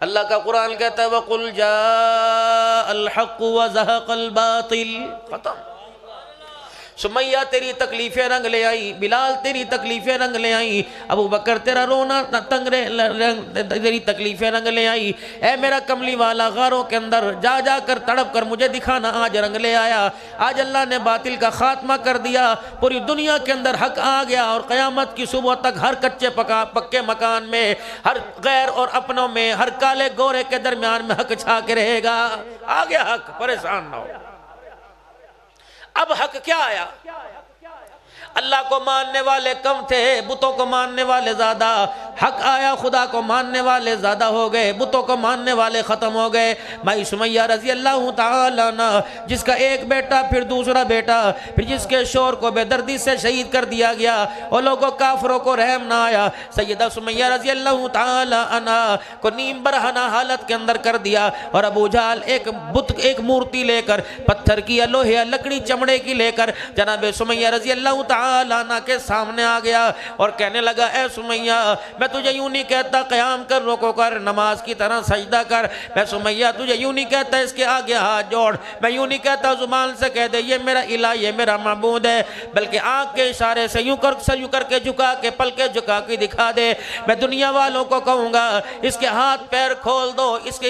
اللہ کا قرآن کہتا ہے وَقُلْ جَاءَ الْحَقُّ وَزَهَقَ الْبَاطِلُ. ختم. سمیہ تیری تکلیفیں رنگ لے آئی، بلال تیری تکلیفیں رنگ لے آئی، ابو بکر تیرا رونا تیری تکلیفیں رنگ لے آئی. اے میرا کملی والا غاروں کے اندر جا جا کر تڑپ کر مجھے دکھانا آج رنگ لے آیا. آج اللہ نے باطل کا خاتمہ کر دیا، پوری دنیا کے اندر حق آ گیا، اور قیامت کی صبح تک ہر کچے پکے مکان میں، ہر غیر اور اپنوں میں، ہر کالے گورے کے درمیان میں حق چھا کے رہے گا. آ گیا حق، پریشان نہ ہو. اب حق کیا آیا؟ اللہ کو ماننے والے کم تھے، بتوں کو ماننے والے زیادہ. حق آیا، خدا کو ماننے والے زیادہ ہو گئے، بتوں کو ماننے والے ختم ہو گئے. مائی سمیہ رضی اللہ تعالیٰ عنہ، جس کا ایک بیٹا پھر دوسرا بیٹا، پھر جس کے شور کو بے دردی سے شہید کر دیا گیا، اور لوگوں کافروں کو رحم نہ آیا. سیدہ سمیہ رضی اللہ تعالیٰ عنہ کو نیم برہنہ حالت کے اندر کر دیا، اور ابو جہل ایک مورتی لے کر، پتھر کی یا لوہے یا لکڑی چمڑے کی لے کر جناب سمیہ رضی اللہ تعالیٰ عنہ کے سامنے آ گیا اور کہنے لگا اے سمیہ میں تجھے یوں نہیں کہتا قیام کر، رکوع کر، نماز کی طرح سجدہ کر. میں سمیہ تجھے یوں نہیں کہتا اس کے آگے ہاتھ جوڑ. میں یوں نہیں کہتا زبان سے کہہ دے یہ میرا الہ، یہ میرا معبود ہے، بلکہ آنکھ کے اشارے سے یوں کر کے جھکا کے پلکیں جھکا کے دکھا دے. میں دنیا والوں کو کہوں گا اس کے ہاتھ پیر کھول دو، اس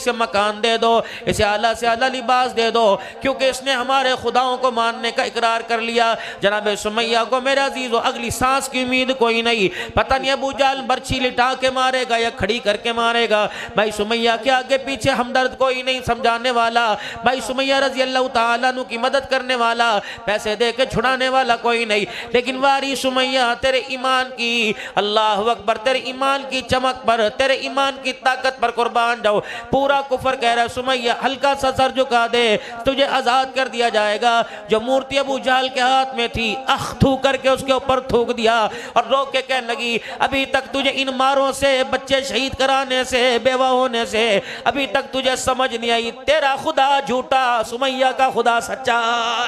سے مکان دے دو، اسے اعلیٰ سے اعلیٰ لباس دے دو، کیونکہ اس نے ہمارے خداؤں کو ماننے کا اقرار کر لیا. جناب سمیہ کو میرے عزیزو اگلی سانس کی امید کوئی نہیں. پتہ نہیں ابو جہل برچھی لٹا کے مارے گا یا کھڑی کر کے مارے گا. بھائی سمیہ کے آگے پیچھے ہمدرد کوئی نہیں، سمجھانے والا بھائی سمیہ رضی اللہ تعالیٰ عنہ کی مدد کرنے والا، پیسے دے کے چھڑانے والا کوئی نہیں. لیکن واری سمیہ تیرے ایمان کی، اللہ اکبر، تیرے ایمان کی چمک پر، تیرے ایمان کی طاقت پر قربان جاؤ. پورا کفر کہہ رہا ہے سمیہ ہلکا سا سر جھکا دے، تجھے آزاد کر دیا جائے گا. جو مورتی ابو جہل کے ہاتھ میں تھی تھوک کر کے اس کے اوپر تھوک دیا، اور روک کے کہنے لگی ابھی تک تجھے ان ماروں سے، بچے شہید کرانے سے، بیوہ ہونے سے ابھی تک تجھے سمجھ نہیں آئی. تیرا خدا جھوٹا، سمیہ کا خدا سچا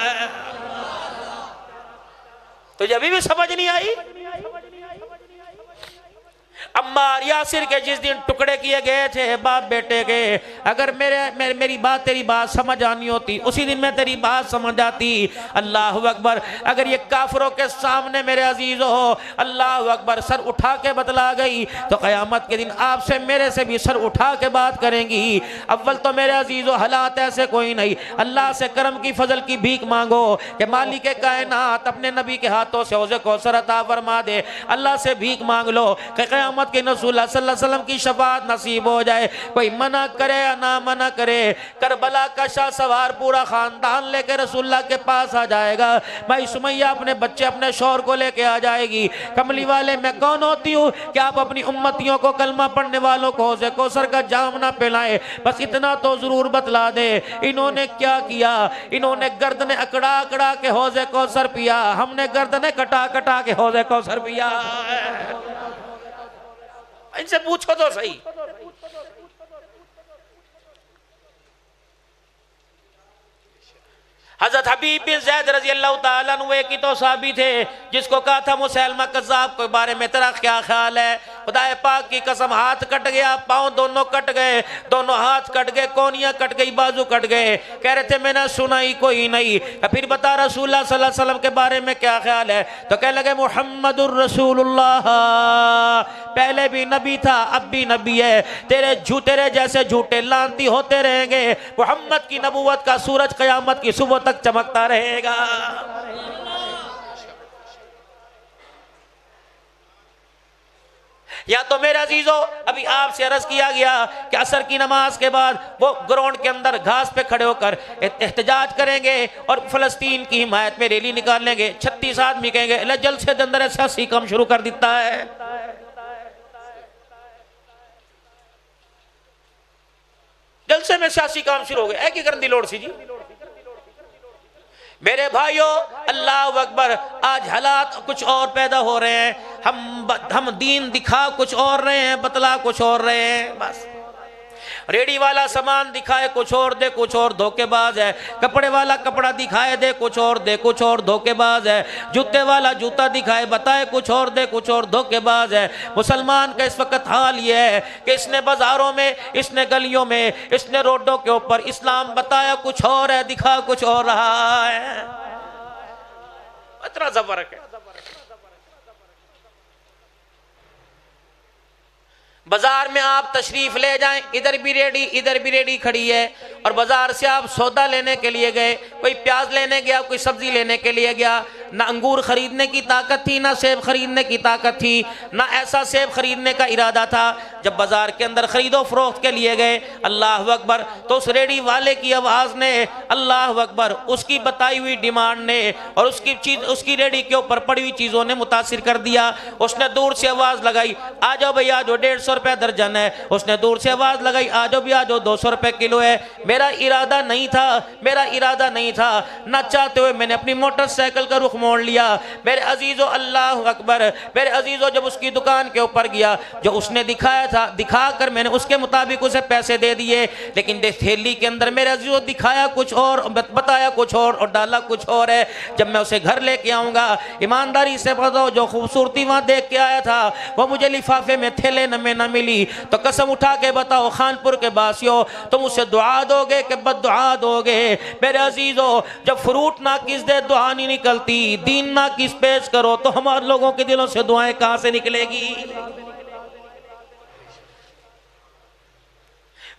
ہے. تجھے ابھی بھی سمجھ نہیں آئی؟ عمار یاسر کے جس دن ٹکڑے کیے گئے تھے باپ بیٹے کے، اگر میری بات تیری بات سمجھ آنی ہوتی اسی دن میں تیری بات سمجھ آتی. اللہ اکبر. اگر یہ کافروں کے سامنے میرے عزیزو اللہ اکبر سر اٹھا کے بتلا گئی تو قیامت کے دن آپ سے میرے سے بھی سر اٹھا کے بات کریں گی. اول تو میرے عزیزو حالات ایسے کوئی نہیں. اللہ سے کرم کی فضل کی بھیک مانگو کہ مالک کائنات اپنے نبی کے ہاتھوں سے حوض کوثر عطا فرما دے. اللہ سے بھیک مانگ لو کہ قیامت کے رسول اللہ صلی اللہ علیہ وسلم کی شفاعت نصیب ہو جائے. کوئی منع کرے یا نہ منع کرے، کربلا کا شاہ سوار پورا خاندان لے کے رسول اللہ کے پاس آ جائے گا. بھائی سمیہ اپنے بچے اپنے شوہر کو لے کے آ جائے گی. کملی والے میں کون ہوتی ہوں کہ آپ اپنی امتیوں کو، کلمہ پڑھنے والوں کو حوض کوثر کا جام نہ پلائیں؟ بس اتنا تو ضرور بتلا دے انہوں نے کیا کیا. انہوں نے گردنیں اکڑا اکڑا کے حوض کوثر پیا، ہم نے گردنیں کٹا کٹا کے حوض کوثر پیا. ان سے پوچھو تو صحیح. حضرت حبیب بن زید رضی اللہ تعالیٰ عنہ ایک ہی تو صحابی تھے جس کو کہا تھا مسیلمہ کذاب کے بارے میں تیرا کیا خیال ہے؟ خدا پاک کی قسم ہاتھ کٹ گیا، پاؤں دونوں کٹ گئے، دونوں ہاتھ کٹ گئے، کونیاں کٹ گئی، بازو کٹ گئے. کہہ رہے تھے میں نے سنا ہی کوئی نہیں. پھر بتا رسول اللہ صلی اللہ علیہ وسلم کے بارے میں کیا خیال ہے؟ تو کہنے لگے محمد الرسول اللہ، پہلے بھی نبی تھا اب بھی نبی ہے. تیرے جیسے جھوٹے لانتی ہوتے رہیں گے. محمد کی نبوت کا سورج قیامت کی صبح تک چمکتا رہے گا. یا تو میرے عزیزو ابھی آپ سے عرض کیا گیا کہ عصر کی نماز کے بعد وہ گراؤنڈ کے اندر گھاس پہ کھڑے ہو کر احتجاج کریں گے اور فلسطین کی حمایت میں ریلی نکال لیں گے. 36 آدمی کہیں گے جلسے کے اندر سیاسی کام شروع کر دیتا ہے. جلسے میں سیاسی کام شروع ہو گئے. ایک ہی کرن دی لوڑ سی جی. میرے بھائیو اللہ اکبر، آج حالات کچھ اور پیدا ہو رہے ہیں. ہم دین دکھا کچھ اور رہے ہیں، بتلا کچھ اور رہے ہیں. بس ریڈی والا سامان دکھائے کچھ اور دے کچھ اور، دھوکے باز ہے۔ کپڑے والا کپڑا دکھائے دے کچھ اور دے کچھ اور، دھوکے باز ہے۔ جوتے والا جوتا دکھائے بتائے کچھ اور دے کچھ اور، دھوکے باز ہے۔ مسلمان کا اس وقت حال یہ ہے کہ اس نے بازاروں میں، اس نے گلیوں میں، اس نے روڈوں کے اوپر اسلام بتایا کچھ اور ہے، دکھا کچھ اور رہا ہے۔ اتنا سا فرق ہے۔ بازار میں آپ تشریف لے جائیں، ادھر بھی ریڈی کھڑی ہے، اور بازار سے آپ سودا لینے کے لیے گئے، کوئی پیاز لینے گیا، کوئی سبزی لینے کے لیے گیا، نہ انگور خریدنے کی طاقت تھی، نہ سیب خریدنے کی طاقت تھی، نہ ایسا سیب خریدنے کا ارادہ تھا۔ جب بازار کے اندر خرید و فروخت کے لیے گئے، اللہ اکبر، تو اس ریڈی والے کی آواز نے، اللہ اکبر، اس کی بتائی ہوئی ڈیمانڈ نے اور اس کی ریڈی کے اوپر پڑی ہوئی چیزوں نے متاثر کر دیا۔ اس نے دور سے آواز لگائی، آ جاؤ بھئی، آ جاؤ، 150 روپے درجن ہے۔ اس نے دور سے آواز لگائی، آ جاؤ بھی آ جاؤ، 200 روپے کلو ہے۔ میرا ارادہ نہیں تھا، نہ چاہتے ہوئے میں نے اپنی موٹر سائیکل کا رخ موڑ لیا۔ میرے عزیزو، اللہ اکبر، میرے عزیزو، جب اس کی دکان کے اوپر گیا، جو اس نے دکھایا تھا، دکھا کر میں نے اس کے مطابق اسے پیسے دے دیے، لیکن تھیلی کے اندر میرے عزیزو دکھایا کچھ اور، بتایا کچھ اور ڈالا کچھ اور ہے۔ جب میں اسے گھر لے کے آؤں گا، ایمانداری سے بتاؤ، جو خوبصورتی وہاں دیکھ کے آیا تھا وہ مجھے لفافے میں تھیلے میں نہ ملی، تو قسم اٹھا کے بتاؤ خانپور کے باسیوں، تم اسے دعا دو گے کہ بد دعا دو گے؟ میرے عزیزو، جب فروٹ ناقص دے دعا نہیں نکلتی، دین ناقص پیش کرو تو ہمارے لوگوں کے دلوں سے دعائیں کہاں سے نکلے گی؟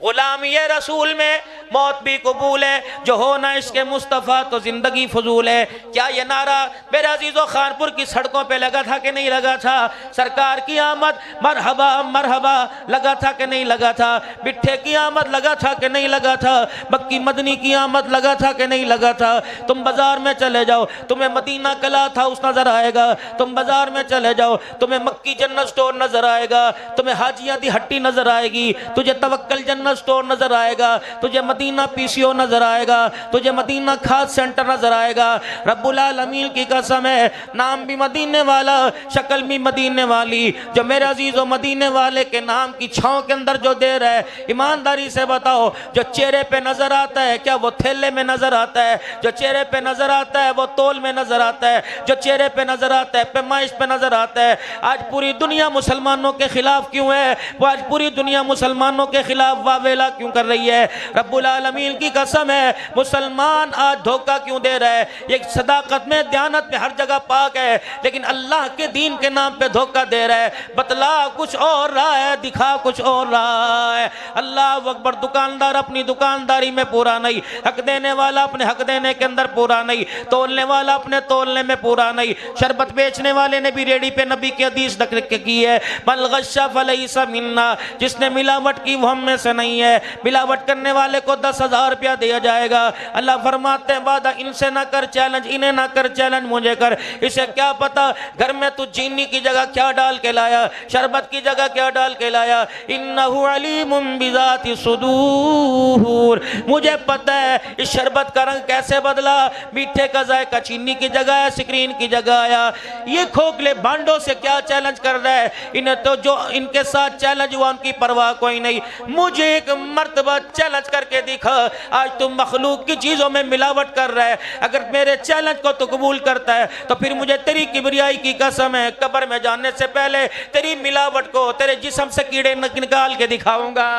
غلامی رسول میں موت بھی قبول ہے، جو ہونا اس کے مصطفیٰ تو زندگی فضول ہے۔ کیا یہ نعرہ میرے عزیزو خانپور کی سڑکوں پہ لگا تھا کہ نہیں لگا تھا؟ سرکار کی آمد مرحبا مرحبا لگا تھا کہ نہیں لگا تھا؟ بٹھے کی آمد لگا تھا کہ نہیں لگا تھا؟ مکی مدنی کی آمد لگا تھا کہ نہیں لگا تھا؟ تم بازار میں چلے جاؤ، تمہیں مدینہ کلاتھ ہاؤس نظر آئے گا، تم بازار میں چلے جاؤ، تمہیں مکی جنرل سٹور نظر آئے گا، تمہیں حاجیہ دی ہٹی نظر آئے گی، تجھے توکل جنرل سٹور نظر آئے گا، تجھے مدینہ پی سی او نظر آئے گا، تجھے مدینہ کھاد سینٹر نظر آئے گا۔ رب العالمین کی قسم ہے، نام بھی مدینے والا، شکل بھی مدینے والی، جو میرے عزیز و مدینے والے کے نام کی چھاؤں کے اندر جو دیر ہے، ایمانداری سے بتاؤ، جو چہرے پہ نظر آتا ہے کیا وہ تھیلے میں نظر آتا ہے؟ جو چہرے پہ نظر آتا ہے وہ تول میں نظر آتا ہے؟ جو چہرے پہ نظر آتا ہے پیمائش پہ نظر آتا ہے؟ آج پوری دنیا مسلمانوں کے خلاف کیوں ہے؟ وہ آج پوری دنیا مسلمانوں کے خلاف واویلا کیوں کر رہی ہے؟ رب العالمین کی قسم ہے، مسلمان آج دھوکہ کیوں دے رہا ہے؟ یہ صداقت میں، دیانت میں ہر جگہ پاک ہے، لیکن اللہ کے دین کے نام پہ دھوکہ دے رہا ہے، بتلا کچھ اور رہا ہے، دکھا کچھ اور رہا ہے۔ اللہ اکبر، دکاندار اپنی دکانداری میں پورا نہیں، حق دینے والا اپنے حق دینے کے اندر پورا نہیں، تولنے والا اپنے تولنے میں پورا نہیں۔ شربت بیچنے والے نے بھی ریڈی پہ نبی کی حدیث ذکر کی ہے، من غش فلیس منا، جس نے ملاوٹ کی وہ ہم میں سے نہیں ہے۔ ملاوٹ کرنے والے کو 10,000 روپیہ دیا جائے گا۔ اللہ فرماتے ہیں وعدہ ان سے نہ کر چیلنج، انہیں نہ کر چیلنج، مجھے کر۔ اسے کیا پتا گھر میں تو چینی کی جگہ کیا ڈال کے لایا، شربت کی جگہ کیا ڈال کے لایا۔ انہ علیم بذات الصدور، مجھے پتہ ہے اس شربت کا رنگ کیسے بدلا، میٹھے کا ذائقہ چینی کی جگہ ہے، سکرین کی جگہ آیا۔ یہ کھوکھلے بانڈوں سے کیا چیلنج کر رہا ہے؟ انہیں تو جو ان کے ساتھ چیلنج ہوا ان کی پرواہ کوئی نہیں۔ مجھے ایک مرتبہ چیلنج کر کے دکھا، آج تم مخلوق کی چیزوں میں ملاوٹ کر رہا ہے، اگر میرے چیلنج کو تو قبول کرتا ہے تو پھر مجھے تیری کبریائی کی قسم ہے، قبر میں جانے سے پہلے تیری ملاوٹ کو تیرے جسم سے کیڑے نکال کے دکھاؤں گا۔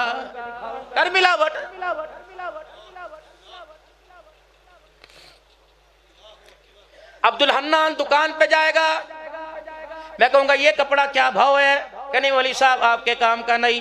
کر ملاوٹ۔ عبدالحنان دکان پہ جائے گا، میں کہوں گا یہ کپڑا کیا بھاؤ ہے؟ کہ نہیں مولی صاحب آپ کے کام کا نہیں۔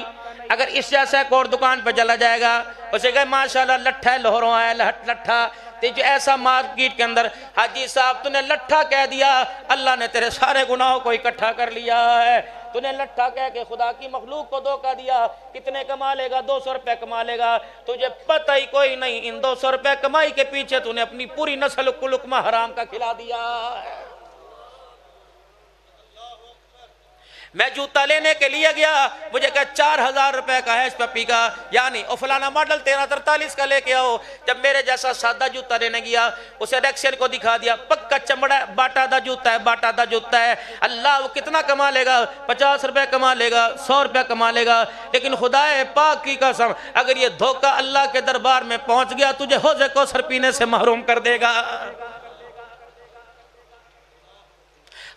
اگر اس جیسا ایک اور دکان پہ چلا جائے گا، اسے کہے ماشاءاللہ لٹھا ہے، لاہوروں آیا لٹھا، جو ایسا مارکیٹ کے اندر حاجی صاحب تو نے لٹھا کہہ دیا، اللہ نے تیرے سارے گناہوں کو اکٹھا کر لیا ہے۔ تو نے لٹھا کہہ کے خدا کی مخلوق کو دھوکہ دیا، کتنے کما لے گا؟ 200 روپے کما لے گا۔ تجھے پتہ ہی کوئی نہیں، ان 200 روپے کمائی کے پیچھے تو نے اپنی پوری نسل کو لقمہ حرام کا کھلا دیا ہے۔ میں جوتا لینے کے لیے گیا، مجھے کہا 4000 روپے کا ہے اس پپی کا، یعنی فلانا ماڈل 1343 کا لے کے آؤ۔ جب میرے جیسا سادہ جوتا لینے گیا، اسے ریکسن کو دکھا دیا، پکا چمڑا ہے، باٹا دا جوتا ہے، باٹا دا جوتا ہے۔ اللہ وہ کتنا کما لے گا؟ 50 روپے کما لے گا، 100 روپے کما لے گا، لیکن خدا پاک کی قسم اگر یہ دھوکہ اللہ کے دربار میں پہنچ گیا، تجھے حوض کوثر پینے سے محروم کر دے گا۔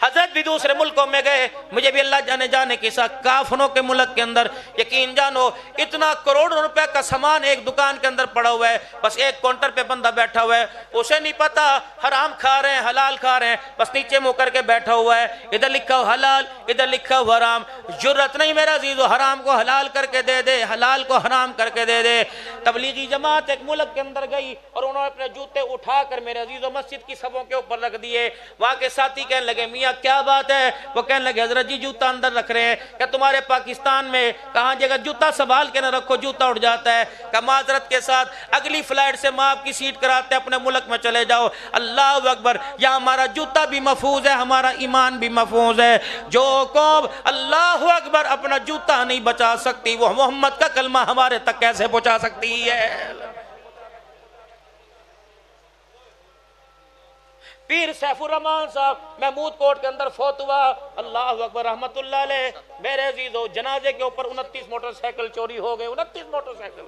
حضرت بھی دوسرے ملکوں میں گئے، مجھے بھی اللہ جانے کی ساتھ کافروں کے ملک کے اندر یقین جانو اتنا کروڑوں روپے کا سامان ایک دکان کے اندر پڑا ہوا ہے، بس ایک کاؤنٹر پہ بندہ بیٹھا ہوا ہے، اسے نہیں پتا حرام کھا رہے ہیں حلال کھا رہے ہیں، بس نیچے منہ کر کے بیٹھا ہوا ہے، ادھر لکھا ہوا حلال ادھر لکھا ہوا حرام۔ جرت نہیں میرا عزیزو، حرام کو حلال کر کے دے دے، حلال کو حرام کر کے دے دے۔ تبلیغی جماعت ایک ملک کے اندر گئی اور انہوں نے اپنے جوتے اٹھا کر میرے عزیزو مسجد کی صفوں کے اوپر رکھ دیے۔ وہاں کے ساتھی کہنے لگے میاں کیا بات ہے؟ وہ کہنے لگے حضرت جی جوتا اندر رکھ رہے ہیں، کہ تمہارے پاکستان میں کہاں جگہ جوتا سنبھال کے نہ رکھو جوتا اٹھ جاتا ہے، کہ معذرت کے ساتھ اگلی فلائٹ سے میں آپ کی سیٹ کراتے اپنے ملک میں چلے جاؤ۔ اللہ اکبر، یہاں ہمارا جوتا بھی محفوظ ہے، ہمارا ایمان بھی محفوظ ہے۔ جو قوم اللہ اکبر اپنا جوتا نہیں بچا سکتی، وہ محمد کا کلمہ ہمارے تک کیسے پہنچا سکتی ہے؟ پیر سیف الرحمان صاحب محمود کوٹ کے اندر فوت ہوا، اللہ اکبر رحمت اللہ علیہ۔ میرے عزیزو جنازے کے اوپر 29 موٹر سائیکل چوری ہو گئے، 29 موٹر سائیکل۔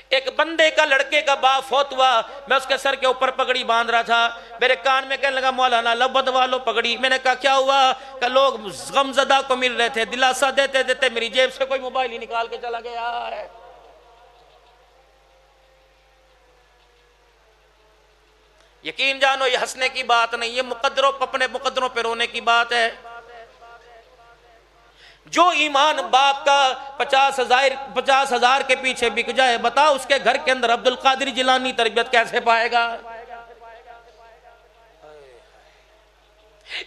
ایک بندے کا لڑکے کا باپ فوت ہوا، میں اس کے سر کے اوپر پگڑی باندھ رہا تھا، میرے کان میں کہنے لگا مولانا لو بدوا لو پگڑی۔ میں نے کہا کیا ہوا؟ کہ لوگ غم زدہ کو مل رہے تھے، دلاسا دیتے دیتے میری جیب سے کوئی موبائل ہی نکال کے چلا گیا ہے۔ یقین جانو یہ ہنسنے کی بات نہیں، یہ اپنے مقدروں پہ رونے کی بات ہے۔ جو ایمان باپ کا 50,000 کے پیچھے بک جائے، بتا اس کے گھر کے اندر عبد القادر جیلانی تربیت کیسے پائے گا؟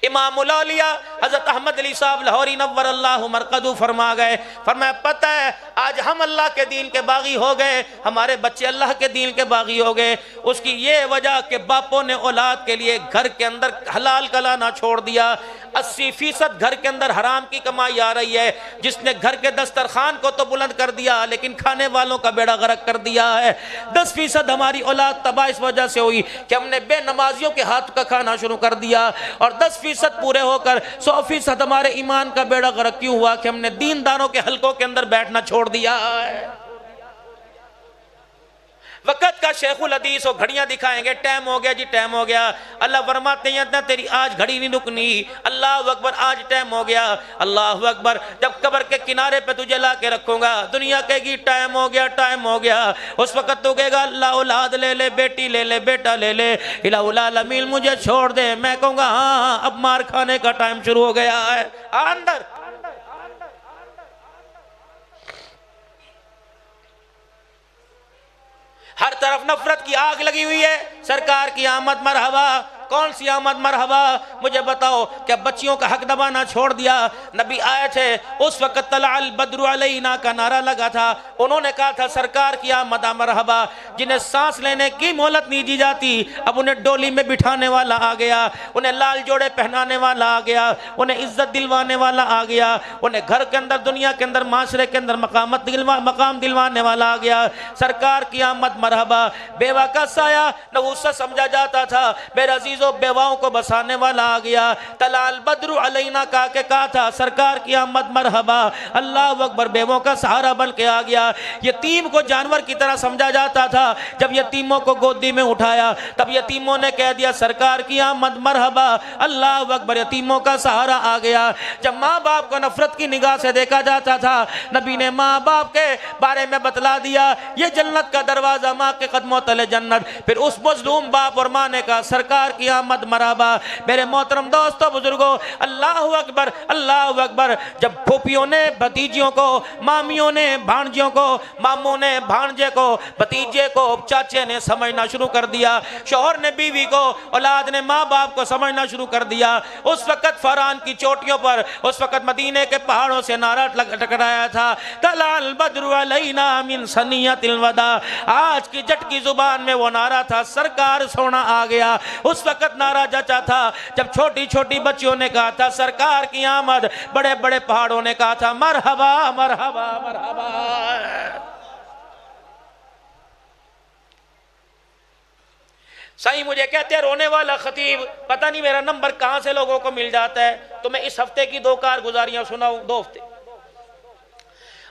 امام الاولیاء حضرت احمد علی صاحب لاہوری نور اللہ مرقدو فرما گئے، فرمایا پتہ ہے آج ہم اللہ کے دین کے باغی ہو گئے، ہمارے بچے اللہ کے دین کے باغی ہو گئے، اس کی یہ وجہ کہ باپوں نے اولاد کے لیے گھر کے اندر حلال کا لانا چھوڑ دیا۔ 80% گھر کے اندر حرام کی کمائی آ رہی ہے، جس نے گھر کے دسترخوان کو تو بلند کر دیا لیکن کھانے والوں کا بیڑا غرق کر دیا ہے۔ 10% ہماری اولاد تباہ اس وجہ سے ہوئی کہ ہم نے بے نمازیوں کے ہاتھ کا کھانا شروع کر دیا، اور 10% پورے ہو کر 100% ہمارے ایمان کا بیڑا غرق کیوں ہوا کہ ہم نے دینداروں کے حلقوں کے اندر بیٹھنا چھوڑ دیا ہے۔ وقت کا شیخ الحدیث ہو، گھڑیاں دکھائیں گے، ٹائم ہو گیا جی ٹائم ہو گیا، اللہ فرماتے ہیں اتنا تیری آج گھڑی نہیں رکنی، اللہ اکبر آج ٹائم ہو گیا، اللہ اکبر جب قبر کے کنارے پہ تجھے لا کے رکھوں گا، دنیا کہے گی ٹائم ہو گیا ٹائم ہو گیا، اس وقت تو کہے گا اللہ اولاد لے لے، بیٹی لے لے، بیٹا لے لے، الہ العالمین مجھے چھوڑ دے، میں کہوں گا ہاں اب مار کھانے کا ٹائم شروع ہو گیا ہے۔ اندر ہر طرف نفرت کی آگ لگی ہوئی ہے، سرکار کی آمد مرحبا، کون سی آمد مرحبا؟ مجھے بتاؤ کیا بچیوں کا حق دبانا چھوڑ دیا؟ نبی آئے تھے اس وقت طلع البدر علینا کا نعرہ لگا تھا، انہوں نے کہا تھا سرکار کی آمد مرحبا، جنہیں سانس لینے کی مہلت نہیں دی جاتی اب انہیں ڈولی میں بٹھانے والا آ گیا، انہیں لال جوڑے پہنانے والا آ گیا، انہیں عزت دلوانے والا آ گیا، انہیں گھر کے اندر دنیا کے اندر معاشرے کے اندر مقام دلوانے والا آ گیا۔ سرکار کی آمد مرحبا، بیوہ کا سایہ نحوست سمجھا جاتا تھا، میرے عزیز بیواؤں کو بسانے والا آ گیا، طلع البدر علینا کہا تھا سرکار کی آمد مرحبا، اللہ اکبر بیووں کا سہارا بن کے آ گیا۔ یتیم کو جانور کی طرح سمجھا جاتا تھا، جب یتیموں کو گودی میں اٹھایا تب یتیموں نے کہہ دیا سرکار کی آمد مرحبا، اللہ اکبر یتیموں کا سہارا آ گیا۔ جب ماں باپ کو نفرت کی نگاہ سے دیکھا جاتا تھا، نبی نے ماں باپ کے بارے میں بتلا دیا یہ جنت کا دروازہ ماں کے قدموں تلے جنت۔ پھر اس مظلوم باپ اور ماں نے کہا سرکار کی آمد مرحبا۔ میرے محترم دوستو بزرگوں، اللہ اکبر اللہ اکبر، جب پھوپھیوں نے بھتیجیوں کو، مامیوں نے بھانجیوں کو، ماموں نے بھانجے کو، بھتیجے کو چاچے نے سمجھنا شروع کر دیا، شوہر نے بیوی کو، اولاد نے ماں باپ کو سمجھنا شروع کر دیا، اس وقت فاران کی چوٹیوں پر، اس وقت مدینے کے پہاڑوں سے نعرہ ٹکرایا تھا طلع البدر علینا من ثنیۃ الوداع۔ آج کی جٹ کی زبان میں وہ نعرہ تھا سرکار سونا آ گیا۔ اس وقت وقت نعرہ جچا تھا جب چھوٹی چھوٹی بچیوں نے کہا تھا سرکار کی آمد، بڑے بڑے پہاڑوں نے کہا تھا مرحبا مرحبا مرحبا۔ سائیں مجھے کہتے ہیں رونے والا خطیب، پتہ نہیں میرا نمبر کہاں سے لوگوں کو مل جاتا ہے، تو میں اس ہفتے کی 2 کارگزاریاں سناؤں، 2 ہفتے۔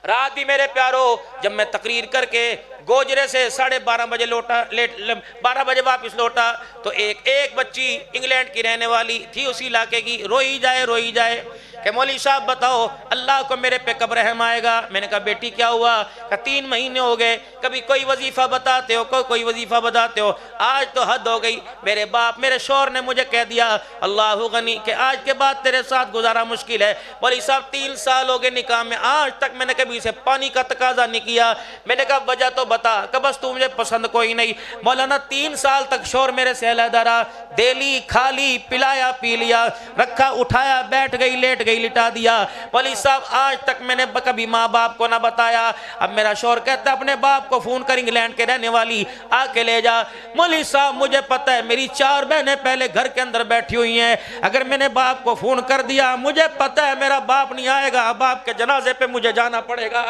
رات بھی میرے پیارو جب میں تقریر کر کے گوجرے سے 12:30 بجے لوٹا، 12 بجے واپس لوٹا، تو ایک بچی انگلینڈ کی رہنے والی تھی اسی علاقے کی، روئی جائے کہ مولوی صاحب بتاؤ اللہ کو میرے پہ کب رحم آئے گا۔ میں نے کہا بیٹی کیا ہوا؟ کہ 3 مہینے ہو گئے، کبھی کوئی وظیفہ بتاتے ہو، کوئی وظیفہ بتاتے ہو، آج تو حد ہو گئی، میرے شوہر نے مجھے کہہ دیا اللہ غنی کہ آج کے بعد تیرے ساتھ گزارا مشکل ہے۔ مولوی صاحب 3 سال ہو گئے نکاح میں، آج تک میں نے کبھی سے پانی کا تقاضا نہیں کیا۔ میں نے کہا وجہ تو بتا، کہ بس تو مجھے پسند کوئی نہیں۔ مولانا 3 سال تک شوہر میرے سے علیحدہ رہا، دیلی کھالی پلایا پی لیا، رکھا اٹھایا بیٹھ گئی لیٹ گئی لٹا دیا۔ مولوی صاحب آج تک میں نے کبھی ماں باپ کو نہ بتایا۔ اب میرا شوہر کہتا ہے اپنے باپ کو فون کر، انگلینڈ کے رہنے والی آ کے لے جا۔ مولوی صاحب مجھے پتہ ہے میری 4 بہنیں پہلے گھر کے اندر بیٹھی ہوئی ہیں، اگر میں نے باپ کو فون کر دیا مجھے پتہ ہے میرا باپ نہیں آئے گا، باپ کے جنازے پہ مجھے جانا پڑے گا۔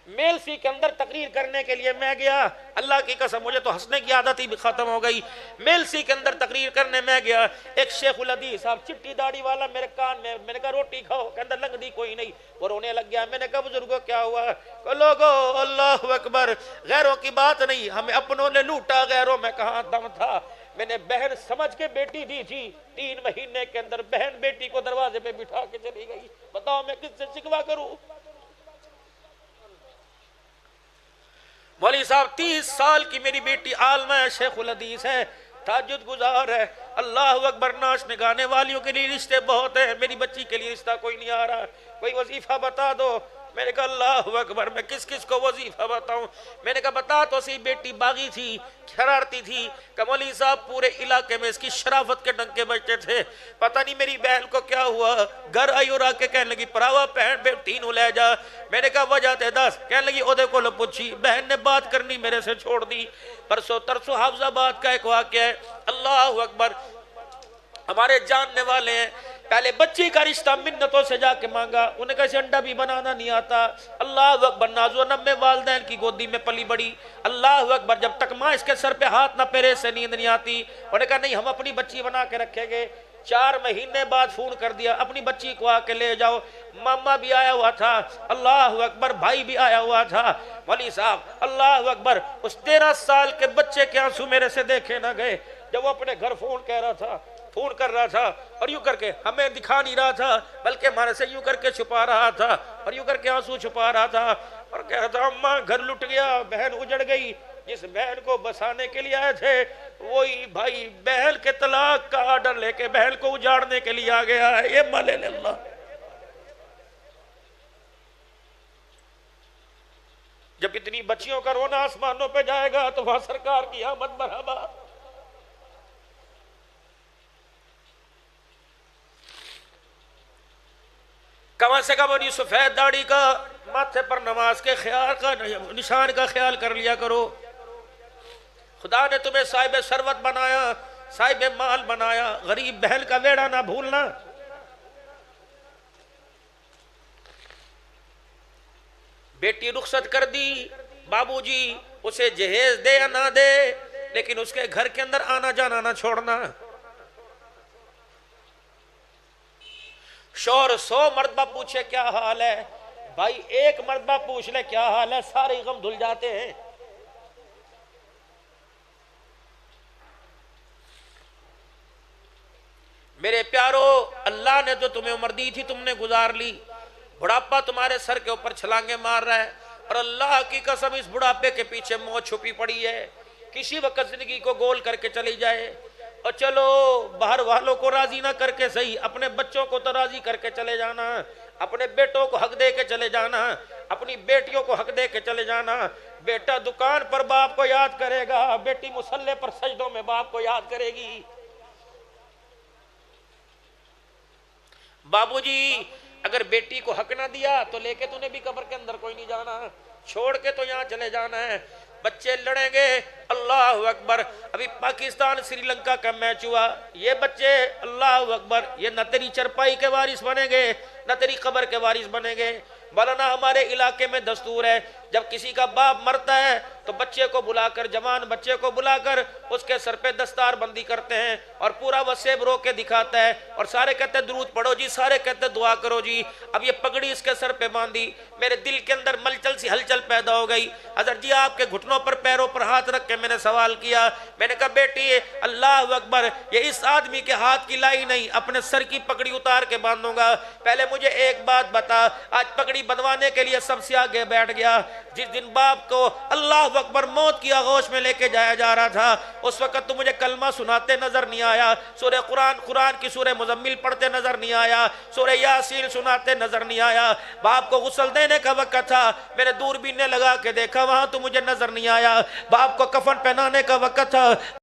میل سی کے اندر تقریر کرنے کے لیے میں گیا، اللہ کی قسم مجھے تو ہنسنے کی عادت ہی بھی ختم ہو گئی۔ میل سی کے اندر تقریر کرنے میں گیا، ایک شیخ الحدیث صاحب چٹی داڑھی والا میرے کان میں نے کہا روٹی کھاؤ، کہ اندر لنگ دی کوئی نہیں، وہ رونے لگ گیا۔ میں نے کہا بزرگوں کیا ہوا؟ کہ لوگو اللہ اکبر، غیروں کی بات نہیں، ہمیں اپنوں نے لوٹا، غیروں میں کہاں دم تھا۔ میں نے بہن سمجھ کے بیٹی دی تھی، 3 مہینے کے اندر بہن بیٹی کو دروازے پہ بٹھا کے چلی گئی۔ بتاؤ میں کس سے شکوہ کروں؟ مولوی صاحب 30 سال کی میری بیٹی عالمہ ہے، شیخ الحدیث ہے، تہجد گزار ہے، اللہ اکبر، ناچ نگانے والیوں کے لیے رشتے بہت ہیں، میری بچی کے لیے رشتہ کوئی نہیں آ رہا، کوئی وظیفہ بتا دو۔ میں نے کہا اللہ اکبر، میں کس کو وظیفہ بتاؤں؟ میں نے کہا بتا تو سی، بیٹی باغی تھی، شرارتی تھی، کہ مولوی صاحب پورے علاقے میں اس کی شرافت کے ڈنکے بجتے تھے، پتہ نہیں میری بہن کو کیا ہوا، گھر آئی اور آ کے کہنے لگی پراوا پہن بیٹی نو لے جا۔ میں نے کہا وجہ تے دس، کہنے لگی اودے کو لو پوچھی، بہن نے بات کرنی میرے سے چھوڑ دی۔ پرسوں ترسوں حافظ آباد کا ایک واقعہ ہے، اللہ اکبر، ہمارے جاننے والے ہیں، پہلے بچی کا رشتہ منتوں سے جا کے مانگا، انہیں کہا اسے انڈا بھی بنانا نہیں آتا، اللہ اکبر، نازو نمے والدین کی گودی میں پلی بڑی، اللہ اکبر، جب تک ماں اس کے سر پہ ہاتھ نہ پھیرے سے نیند نہیں آتی، انہیں کہا نہیں ہم اپنی بچی بنا کے رکھیں گے۔ 4 مہینے بعد فون کر دیا اپنی بچی کو آ کے لے جاؤ، ماما بھی آیا ہوا تھا، اللہ اکبر، بھائی بھی آیا ہوا تھا۔ مولوی صاحب اللہ اکبر، اس 13 سال کے بچے کے آنسو میرے سے دیکھے نہ گئے، جب وہ اپنے گھر فون کر رہا تھا اور یوں کر کے ہمیں دکھا نہیں رہا تھا، بلکہ ہمارے سے یوں کر کے چھپا رہا تھا اور یوں کر کے آنسو چھپا رہا تھا، اور کہہ رہا تھا اماں گھر لٹ گیا، بہن اجڑ گئی۔ جس بہن کو بسانے کے لیے آئے تھے وہی بھائی بہن کے طلاق کا آرڈر لے کے بہن کو اجاڑنے کے لیے آ گیا ہے، یہ مالے اللہ۔ جب اتنی بچیوں کا رونا آسمانوں پہ جائے گا تو وہاں سرکار کی آمد مرحبا۔ کم سے کم اپنی سفید داڑھی کا، ماتھے پر نماز کے خیال کا نشان کا خیال کر لیا کرو۔ خدا نے تمہیں صاحب ثروت بنایا، صاحب مال بنایا، غریب بہن کا ویڑا نہ بھولنا۔ بیٹی رخصت کر دی، بابو جی اسے جہیز دے یا نہ دے، لیکن اس کے گھر کے اندر آنا جانا نہ چھوڑنا۔ شوہر 100 مرتبہ پوچھے کیا حال ہے، بھائی 1 مرتبہ پوچھ لے کیا حال ہے، سارے غم دھل جاتے ہیں۔ میرے پیارو، اللہ نے جو تمہیں عمر دی تھی تم نے گزار لی، بڑھاپا تمہارے سر کے اوپر چھلانگے مار رہا ہے، اور اللہ کی قسم اس بڑھاپے کے پیچھے موت چھپی پڑی ہے، کسی وقت زندگی کو گول کر کے چلی جائے۔ اور چلو باہر والوں کو راضی نہ کر کے صحیح، اپنے بچوں کو تو راضی کر کے چلے جانا، اپنے بیٹوں کو حق دے کے چلے جانا، اپنی بیٹیوں کو حق دے کے چلے جانا۔ بیٹا دکان پر باپ کو یاد کرے گا، بیٹی مصلی پر سجدوں میں باپ کو یاد کرے گی۔ بابو جی اگر بیٹی کو حق نہ دیا تو لے کے تو نے بھی قبر کے اندر کوئی نہیں جانا، چھوڑ کے تو یہاں چلے جانا ہے۔ بچے لڑیں گے، اللہ اکبر۔ ابھی پاکستان سری لنکا کا میچ ہوا، یہ بچے اللہ اکبر، یہ نہ تیری چرپائی کے وارث بنیں گے نہ تیری قبر کے وارث بنیں گے۔ مولانا ہمارے علاقے میں دستور ہے، جب کسی کا باپ مرتا ہے تو بچے کو بلا کر، جوان بچے کو بلا کر اس کے سر پہ دستار بندی کرتے ہیں اور پورا وسیب رو کے دکھاتا ہے، اور سارے کہتے ہیں درود پڑھو جی، سارے کہتے ہیں دعا کرو جی۔ اب یہ پگڑی اس کے سر پہ باندھی، میرے دل کے اندر ملچل سی ہلچل پیدا ہو گئی۔ حضرت جی آپ کے گھٹنوں پر پیروں پر ہاتھ رکھ کے میں نے سوال کیا، میں نے کہا بیٹی اللہ اکبر، یہ اس آدمی کے ہاتھ کی لائی نہیں، اپنے سر کی پگڑی اتار کے باندھوں گا۔ پہلے مجھے ایک بات بتا، آج پگڑی بندھوانے کے لیے سب سے آگے بیٹھ گیا۔ جس دن باپ کو اللہ اکبر موت کی آغوش میں لے کے جایا جا رہا تھا، اس وقت تو مجھے کلمہ سناتے نظر نہیں آیا، سورہ قرآن کی سورہ مزمل پڑھتے نظر نہیں آیا، سورہ یاسین سناتے نظر نہیں آیا۔ باپ کو غسل دینے کا وقت تھا، میں نے دوربین لگا کے دیکھا، وہاں تو مجھے نظر نہیں آیا۔ باپ کو کفن پہنانے کا وقت تھا،